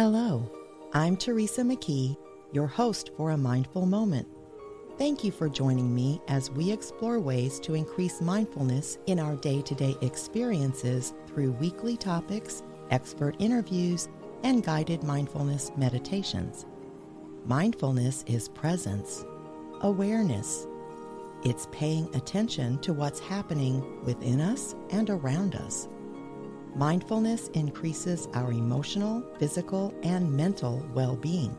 Hello, I'm Teresa McKee, your host for A Mindful Moment. Thank you for joining me as we explore ways to increase mindfulness in our day-to-day experiences through weekly topics, expert interviews, and guided mindfulness meditations. Mindfulness is presence, awareness. It's paying attention to what's happening within us and around us. Mindfulness increases our emotional, physical, and mental well-being.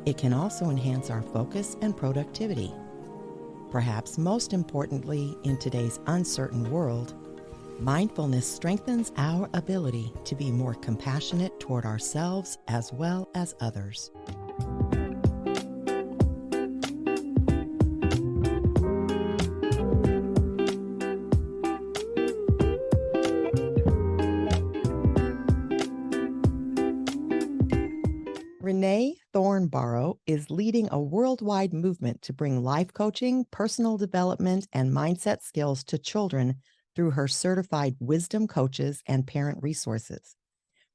It can also enhance our focus and productivity. Perhaps most importantly, in today's uncertain world, mindfulness strengthens our ability to be more compassionate toward ourselves as well as others. Renaye Thornborrow is leading a worldwide movement to bring life coaching, personal development, and mindset skills to children through her certified wisdom coaches and parent resources.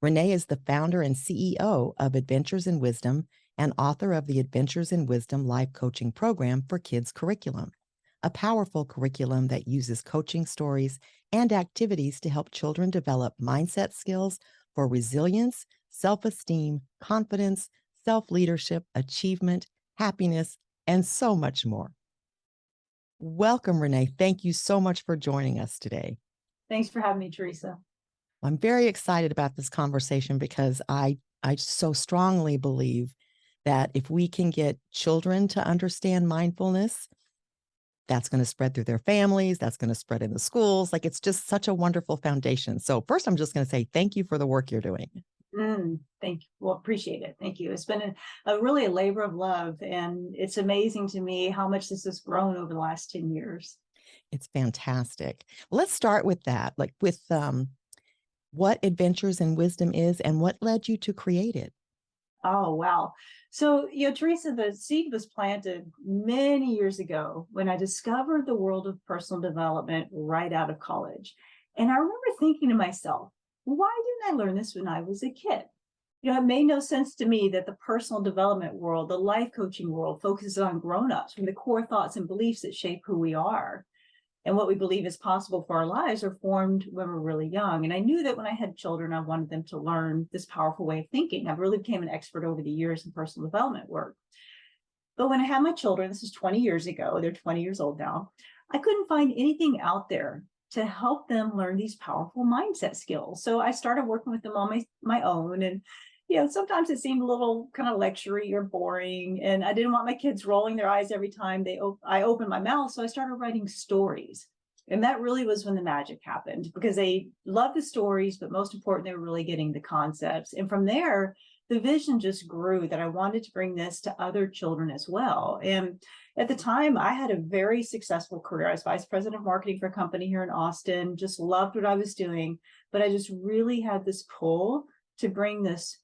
Renaye is the founder and CEO of Adventures in Wisdom and author of the Adventures in Wisdom life coaching program for kids curriculum, a powerful curriculum that uses coaching stories and activities to help children develop mindset skills for resilience, self-esteem, confidence, self-leadership, achievement, happiness, and so much more. Welcome, Renaye. Thank you so much for joining us today. Thanks for having me, Teresa. I'm very excited about this conversation because I so strongly believe that if we can get children to understand mindfulness, that's going to spread through their families, that's going to spread in the schools. Like, it's just such a wonderful foundation. So first, I'm just going to say thank you for the work you're doing. Thank you. Well, appreciate it. Thank you. It's been really a labor of love, and it's amazing to me how much this has grown over the last 10 years. It's fantastic. Let's start with that, like with what Adventures in Wisdom is and what led you to create it. Oh, wow. So, Teresa, the seed was planted many years ago when I discovered the world of personal development right out of college. And I remember thinking to myself, why didn't I learn this when I was a kid? It made no sense to me that the personal development world, the life coaching world, focuses on grown-ups when the core thoughts and beliefs that shape who we are and what we believe is possible for our lives are formed when we're really young. And I knew that when I had children, I wanted them to learn this powerful way of thinking. I really became an expert over the years in personal development work. But when I had my children, this is 20 years ago, they're 20 years old now, I couldn't find anything out there to help them learn these powerful mindset skills. So I started working with them on my own. And, sometimes it seemed a little kind of lectury or boring. And I didn't want my kids rolling their eyes every time I opened my mouth. So I started writing stories. And that really was when the magic happened, because they loved the stories, but most important, they were really getting the concepts. And from there, the vision just grew that I wanted to bring this to other children as well. And at the time, I had a very successful career. I was vice president of marketing for a company here in Austin, just loved what I was doing, but I just really had this pull to bring this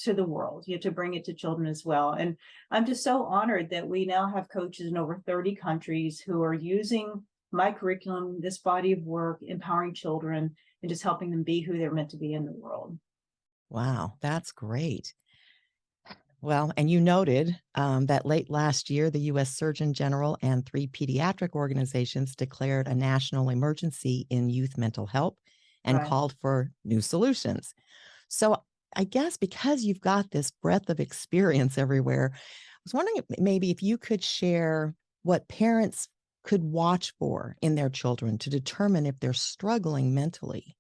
to the world, to bring it to children as well. And I'm just so honored that we now have coaches in over 30 countries who are using my curriculum, this body of work, empowering children and just helping them be who they're meant to be in the world. Wow, that's great. Well, and you noted that late last year, the U.S. Surgeon General and 3 pediatric organizations declared a national emergency in youth mental health and Right. called for new solutions. So I guess because you've got this breadth of experience everywhere, I was wondering maybe if you could share what parents could watch for in their children to determine if they're struggling mentally.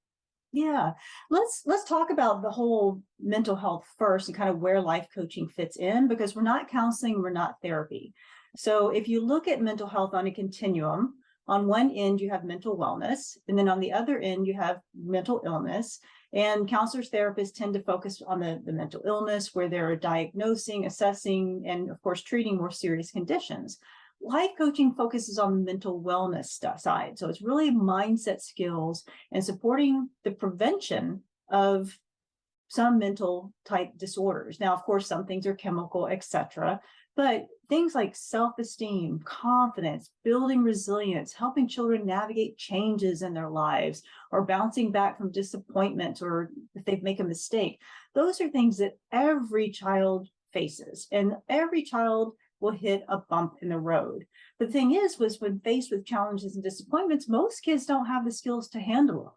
Yeah, let's talk about the whole mental health first and kind of where life coaching fits in, because we're not counseling, we're not therapy. So if you look at mental health on a continuum, on one end you have mental wellness, and then on the other end you have mental illness. And counselors, therapists tend to focus on the mental illness, where they're diagnosing, assessing, and of course treating more serious conditions. Life coaching focuses on the mental wellness side. So it's really mindset skills and supporting the prevention of some mental type disorders. Now, of course, some things are chemical, etc. But things like self-esteem, confidence, building resilience, helping children navigate changes in their lives, or bouncing back from disappointment, or if they make a mistake, those are things that every child faces, and every child will hit a bump in the road. The thing is, was when faced with challenges and disappointments, most kids don't have the skills to handle them.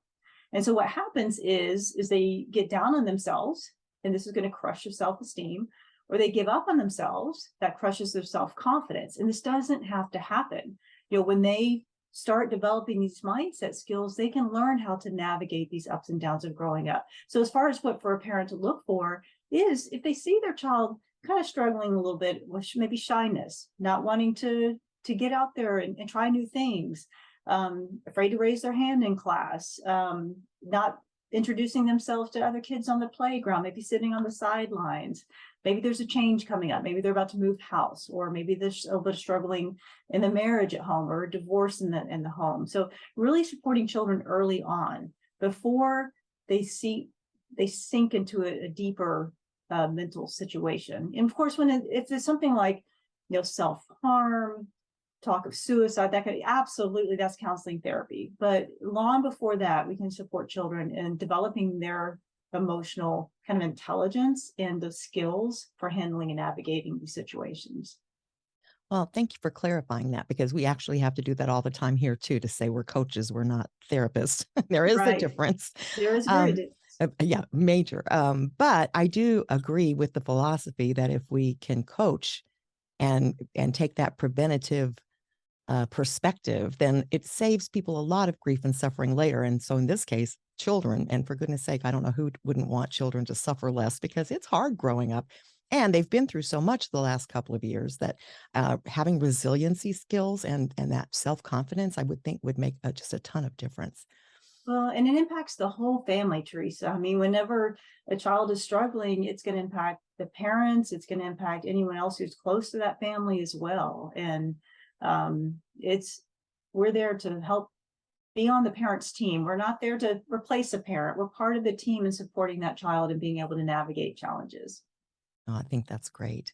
And so what happens is they get down on themselves, and this is going to crush your self-esteem, or they give up on themselves, that crushes their self-confidence. And this doesn't have to happen. When they start developing these mindset skills, they can learn how to navigate these ups and downs of growing up. So as far as what for a parent to look for is, if they see their child kind of struggling a little bit with maybe shyness, not wanting to get out there and try new things, afraid to raise their hand in class, not introducing themselves to other kids on the playground, maybe sitting on the sidelines. Maybe there's a change coming up. Maybe they're about to move house, or maybe there's a little bit of struggling in the marriage at home, or a divorce in the home. So really supporting children early on before they sink into a deeper mental situation. And of course, if there's something like self-harm, talk of suicide, that could absolutely, that's counseling therapy. But long before that, we can support children in developing their emotional kind of intelligence and the skills for handling and navigating these situations. Well, thank you for clarifying that, because we actually have to do that all the time here too, to say we're coaches, we're not therapists. There is a Right. difference. There is very difference. Yeah, major. But I do agree with the philosophy that if we can coach and take that preventative perspective, then it saves people a lot of grief and suffering later. And so in this case, children, and for goodness sake, I don't know who wouldn't want children to suffer less, because it's hard growing up. And they've been through so much the last couple of years that having resiliency skills and that self-confidence, I would think would make just a ton of difference. Well, and it impacts the whole family, Teresa. I mean, whenever a child is struggling, it's going to impact the parents, it's going to impact anyone else who's close to that family as well. And we're there to help be on the parent's team. We're not there to replace a parent. We're part of the team in supporting that child and being able to navigate challenges. Oh, I think that's great.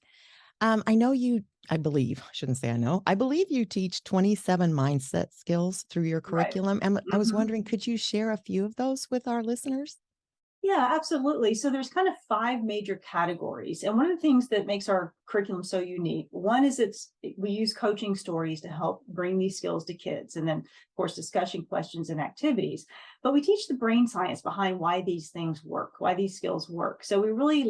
I believe, I shouldn't say I know, I believe you teach 27 mindset skills through your Right. curriculum. And I was Mhm. wondering, could you share a few of those with our listeners? Yeah, absolutely. So there's kind of 5 major categories. And one of the things that makes our curriculum so unique, one is we use coaching stories to help bring these skills to kids. And then, of course, discussion questions and activities. But we teach the brain science behind why these things work, why these skills work. So we really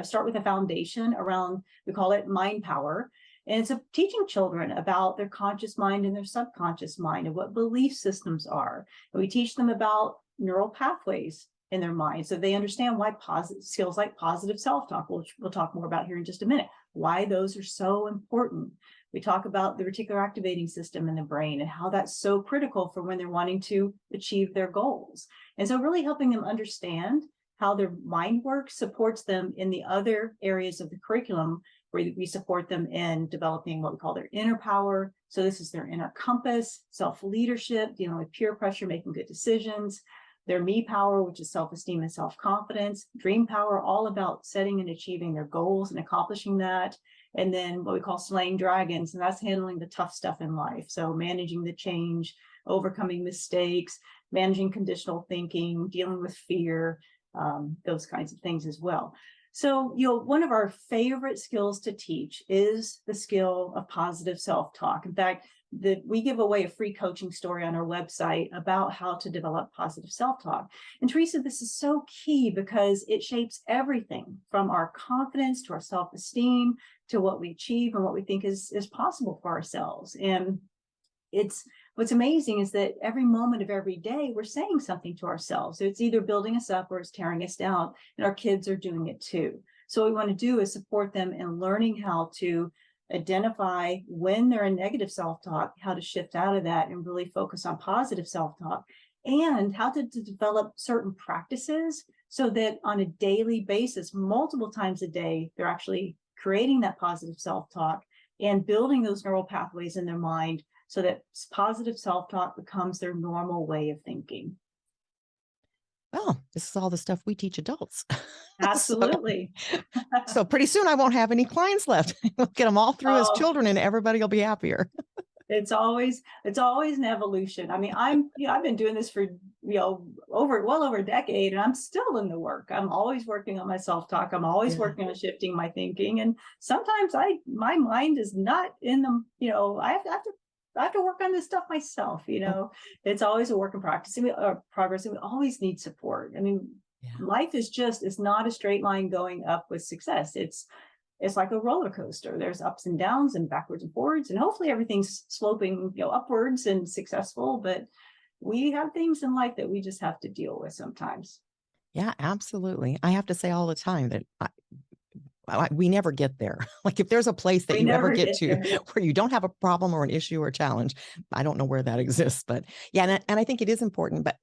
start with a foundation around, we call it mind power. And it's teaching children about their conscious mind and their subconscious mind, and what belief systems are. And we teach them about neural pathways in their mind, so they understand why positive skills like positive self-talk, which we'll talk more about here in just a minute, why those are so important. We talk about the reticular activating system in the brain and how that's so critical for when they're wanting to achieve their goals. And so really helping them understand how their mind works supports them in the other areas of the curriculum, where we support them in developing what we call their inner power. So this is their inner compass, self-leadership, dealing with peer pressure, making good decisions, their me power, which is self-esteem and self-confidence, dream power, all about setting and achieving their goals and accomplishing that. And then what we call slaying dragons, and that's handling the tough stuff in life. So managing the change, overcoming mistakes, managing conditional thinking, dealing with fear, those kinds of things as well. So, one of our favorite skills to teach is the skill of positive self-talk. In fact, we give away a free coaching story on our website about how to develop positive self-talk. And Teresa, this is so key because it shapes everything from our confidence to our self-esteem to what we achieve and what we think is possible for ourselves. And what's amazing is that every moment of every day, we're saying something to ourselves. So it's either building us up or it's tearing us down, and our kids are doing it too. So what we want to do is support them in learning how to identify when they're in negative self-talk, how to shift out of that and really focus on positive self-talk, and how to develop certain practices so that on a daily basis, multiple times a day, they're actually creating that positive self-talk and building those neural pathways in their mind so that positive self-talk becomes their normal way of thinking. well, this is all the stuff we teach adults. So, Absolutely. so pretty soon I won't have any clients left. We'll get them all through as Oh, children and everybody will be happier. it's always an evolution. I mean, I've been doing this for, well over a decade, and I'm still in the work. I'm always working on my self-talk. I'm always Yeah. working on shifting my thinking. And sometimes my mind is not in the, I have to work on this stuff myself. Oh, It's always a work in practice or progress, and we always need support. I mean, yeah. life it's not a straight line going up with success. It's like a roller coaster. There's ups and downs and backwards and forwards, and hopefully everything's sloping, upwards and successful. But we have things in life that we just have to deal with sometimes. Yeah, absolutely. I have to say all the time that we never get there. Like if there's a place that We you ever never get get to there. where you don't have a problem or an issue or a challenge, I don't know where that exists. But yeah, and I think it is important, but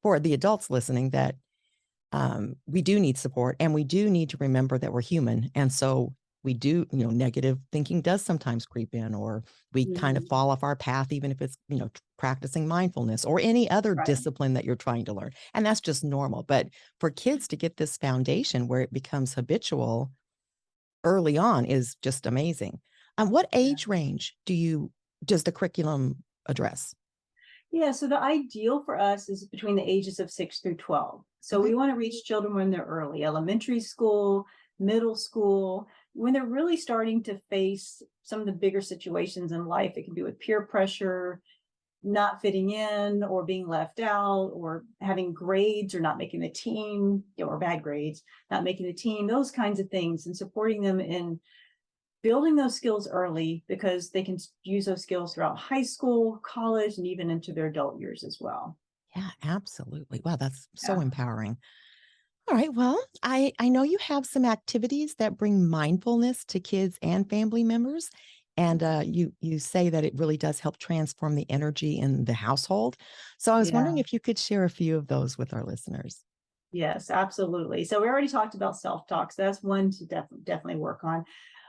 for the adults listening, that we do need support and we do need to remember that we're human. And so we do, negative thinking does sometimes creep in, or we kind of Mhm. fall off our path, even if it's, practicing mindfulness or any other Right. discipline that you're trying to learn. And that's just normal. But for kids to get this foundation where it becomes habitual early on is just amazing. What Yeah. age range does the curriculum address? Yeah. So the ideal for us is between the ages of 6 through 12. So Okay. we want to reach children when they're early, elementary school, middle school, when they're really starting to face some of the bigger situations in life. It can be with peer pressure, not fitting in or being left out, or having grades or not making the team, or bad grades, not making the team, those kinds of things, and supporting them in building those skills early, because they can use those skills throughout high school, college, and even into their adult years as well. Yeah, absolutely. Wow, that's so Yeah. empowering. All right. Well, I know you have some activities that bring mindfulness to kids and family members, and you say that it really does help transform the energy in the household. So I was wondering Yeah. if you could share a few of those with our listeners. Yes, absolutely. So we already talked about self-talk. So that's one to definitely work on.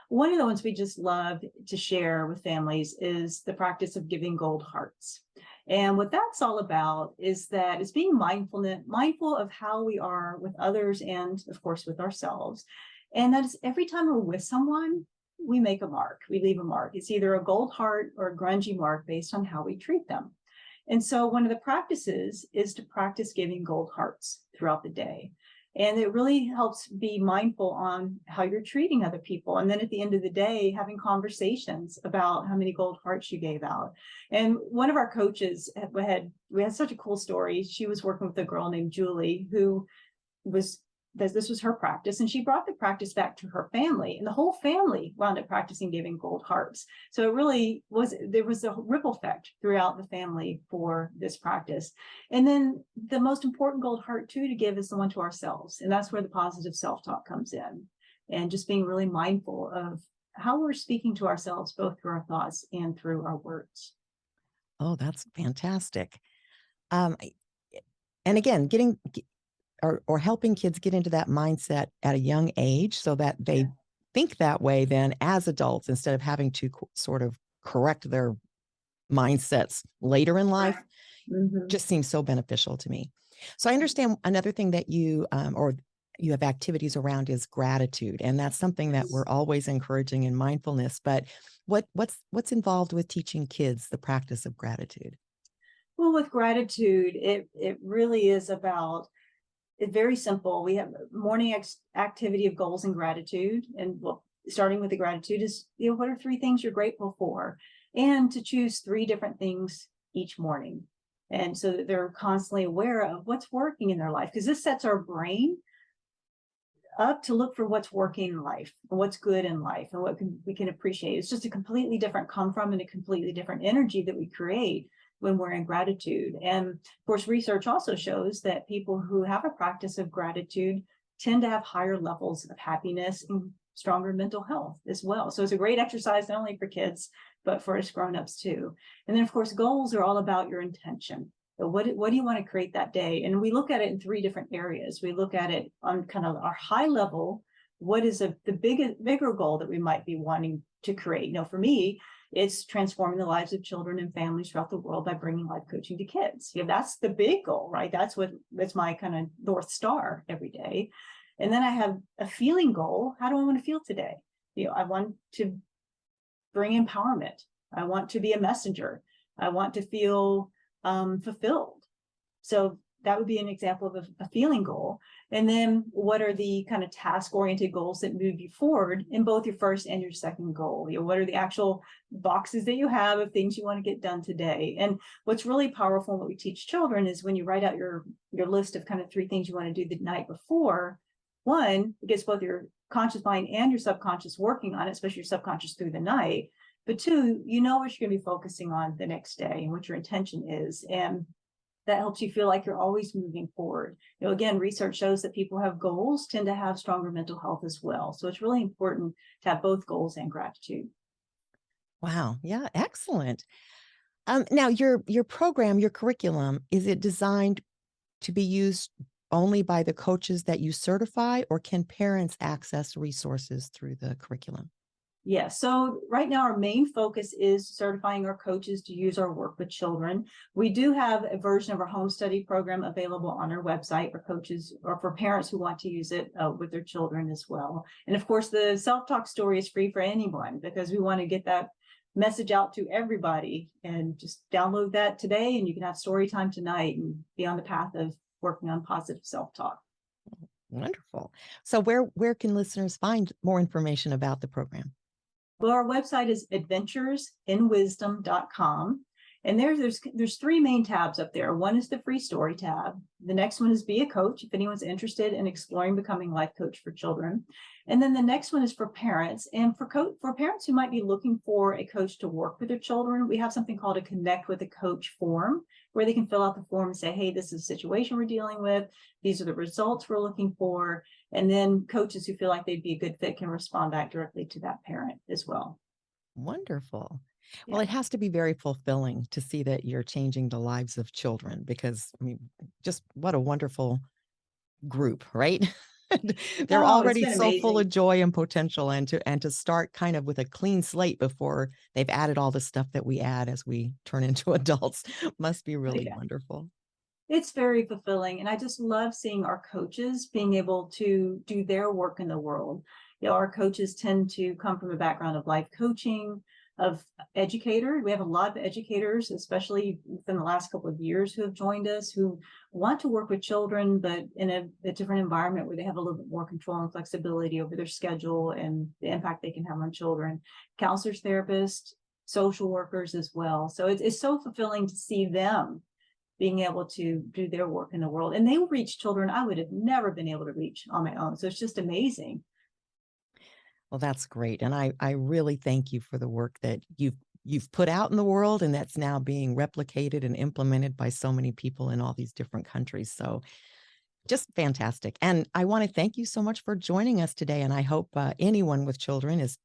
One of the ones we just love to share with families is the practice of giving gold hearts. And what that's all about is that it's being mindful of how we are with others and, of course, with ourselves. And that is every time we're with someone, we make a mark, we leave a mark. It's either a gold heart or a grungy mark based on how we treat them. And so one of the practices is to practice giving gold hearts throughout the day. And it really helps be mindful on how you're treating other people. And then at the end of the day, having conversations about how many gold hearts you gave out. And one of our coaches we had such a cool story. She was working with a girl named Julie who was this was her practice, and she brought the practice back to her family, and the whole family wound up practicing giving gold hearts. So it really was, there was a ripple effect throughout the family for this practice. And then the most important gold heart too to give is the one to ourselves, and that's where the positive self-talk comes in, and just being really mindful of how we're speaking to ourselves, both through our thoughts and through our words. Oh, that's fantastic. Um, I- and again, or helping kids get into that mindset at a young age so that Yeah. they think that way then as adults instead of having to sort of correct their mindsets later in life Correct. Mm-hmm. just seems so beneficial to me. So I understand another thing that you have activities around is gratitude, and that's something that we're always encouraging in mindfulness. But what's involved with teaching kids the practice of gratitude? Well, with gratitude, it really is about, it's very simple. We have a morning activity of goals and gratitude. And well, starting with the gratitude is, what are three things you're grateful for? And to choose three different things each morning. And so that they're constantly aware of what's working in their life, because this sets our brain up to look for what's working in life and what's good in life and we can appreciate. It's just a completely different come from and a completely different energy that we create when we're in gratitude. And of course, research also shows that people who have a practice of gratitude tend to have higher levels of happiness and stronger mental health as well. So it's a great exercise, not only for kids, but for us grown-ups too. And then of course, goals are all about your intention. So what do you want to create that day? And we look at it in three different areas. We look at it on kind of our high level, what is the bigger goal that we might be wanting to create? For me, it's transforming the lives of children and families throughout the world by bringing life coaching to kids. That's the big goal, right? That's my kind of North Star every day. And then I have a feeling goal. How do I want to feel today? I want to bring empowerment. I want to be a messenger. I want to feel fulfilled. So that would be an example of a feeling goal. And then what are the kind of task-oriented goals that move you forward in both your first and your second goal? What are the actual boxes that you have of things you want to get done today? And what's really powerful, what we teach children, is when you write out your list of kind of 3 things you want to do the night before, one, it gets both your conscious mind and your subconscious working on it, especially your subconscious through the night. But 2, what you're going to be focusing on the next day and what your intention is. And that helps you feel like you're always moving forward. Again, research shows that people who have goals tend to have stronger mental health as well. So it's really important to have both goals and gratitude. Wow. Yeah. Excellent. Now your program, your curriculum, is it designed to be used only by the coaches that you certify, or can parents access resources through the curriculum? Yeah, so right now our main focus is certifying our coaches to use our work with children. We do have a version of our home study program available on our website for coaches or for parents who want to use it with their children as well. And of course, the self-talk story is free for anyone, because we want to get that message out to everybody. And just download that today and you can have story time tonight and be on the path of working on positive self-talk. Wonderful. So where can listeners find more information about the program? Well, our website is adventuresinwisdom.com. And there's 3 main tabs up there. One is the free story tab. The next one is be a coach, if anyone's interested in exploring becoming a life coach for children. And then the next one is for parents. And for parents who might be looking for a coach to work with their children, we have something called a Connect with a Coach form, where they can fill out the form and say, hey, this is a situation we're dealing with. These are the results we're looking for. And then coaches who feel like they'd be a good fit can respond back directly to that parent as well. Wonderful. Yeah. Well, it has to be very fulfilling to see that you're changing the lives of children, because, just what a wonderful group, right? They're already so full of joy and potential, and to start kind of with a clean slate before they've added all the stuff that we add as we turn into adults must be really wonderful. It's very fulfilling. And I just love seeing our coaches being able to do their work in the world. Our coaches tend to come from a background of life coaching, of educator. We have a lot of educators, especially within the last couple of years, who have joined us, who want to work with children, but in a different environment where they have a little bit more control and flexibility over their schedule and the impact they can have on children. Counselors, therapists, social workers as well. So it's so fulfilling to see them being able to do their work in the world. And they will reach children I would have never been able to reach on my own. So it's just amazing. Well, that's great. And I really thank you for the work that you've put out in the world, and that's now being replicated and implemented by so many people in all these different countries. So just fantastic. And I want to thank you so much for joining us today. And I hope anyone with children is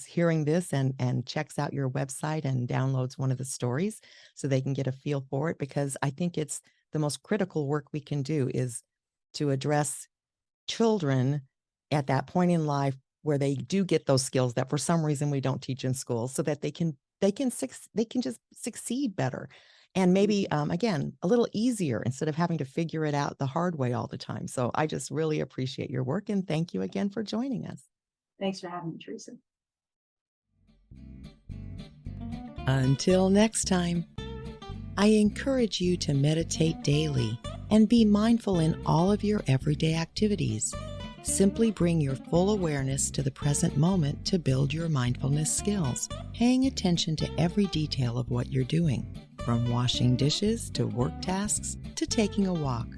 hearing this and checks out your website and downloads one of the stories so they can get a feel for it, because I think it's the most critical work we can do is to address children at that point in life where they do get those skills that for some reason we don't teach in school, so that they can just succeed better. And maybe, again, a little easier instead of having to figure it out the hard way all the time. So I just really appreciate your work, and thank you again for joining us. Thanks for having me, Teresa. Until next time, I encourage you to meditate daily and be mindful in all of your everyday activities. Simply bring your full awareness to the present moment to build your mindfulness skills, paying attention to every detail of what you're doing, from washing dishes to work tasks to taking a walk.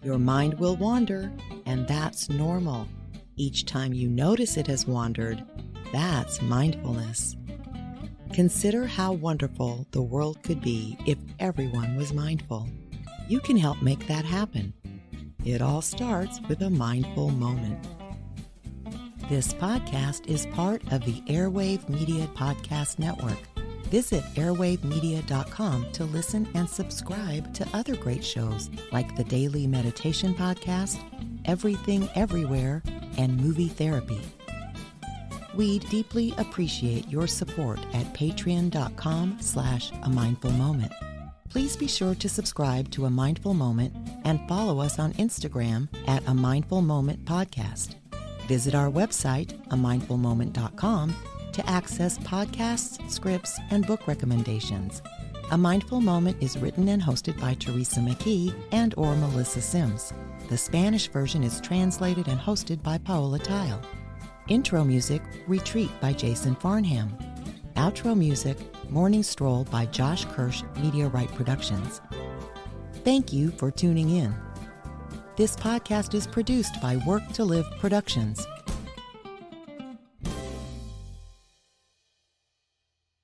Your mind will wander, and that's normal. Each time you notice it has wandered, that's mindfulness. Consider how wonderful the world could be if everyone was mindful. You can help make that happen. It all starts with a mindful moment. This podcast is part of the Airwave Media Podcast Network. Visit airwavemedia.com to listen and subscribe to other great shows like the Daily Meditation Podcast, Everything Everywhere, and movie therapy. We deeply appreciate your support at patreon.com/amindfulmoment. Please be sure to subscribe to A Mindful Moment and follow us on Instagram at A Mindful Moment Podcast. Visit our website, amindfulmoment.com, to access podcasts, scripts, and book recommendations. A Mindful Moment is written and hosted by Teresa McKee and/or Melissa Sims. The Spanish version is translated and hosted by Paola Tile. Intro music, Retreat by Jason Farnham. Outro music, Morning Stroll by Josh Kirsch, Media Right Productions. Thank you for tuning in. This podcast is produced by Work to Live Productions.